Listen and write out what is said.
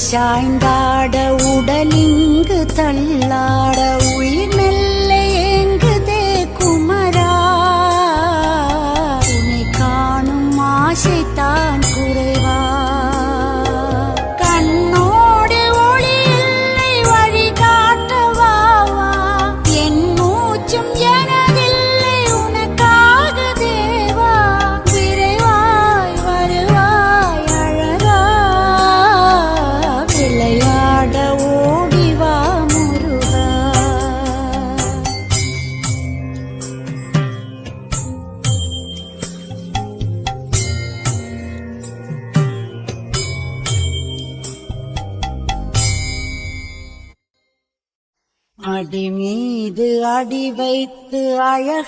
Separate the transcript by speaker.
Speaker 1: சாய்ந்தாட உடலிங்கு தள்ளாட உயிர் மெல்ல ஏங்குதே குமரா உன்னை காணும் ஆசைத்தான் குறைவா கண்ணோடு ஒளி இல்லை வழி காட்டவா என் மூச்சும் எனதில்லை உனக்காக தேவா விரைவாய் வருவாய் அழகா விளையாட ஓடிவா முருகா அடி மீது அடி வைத்து அழகா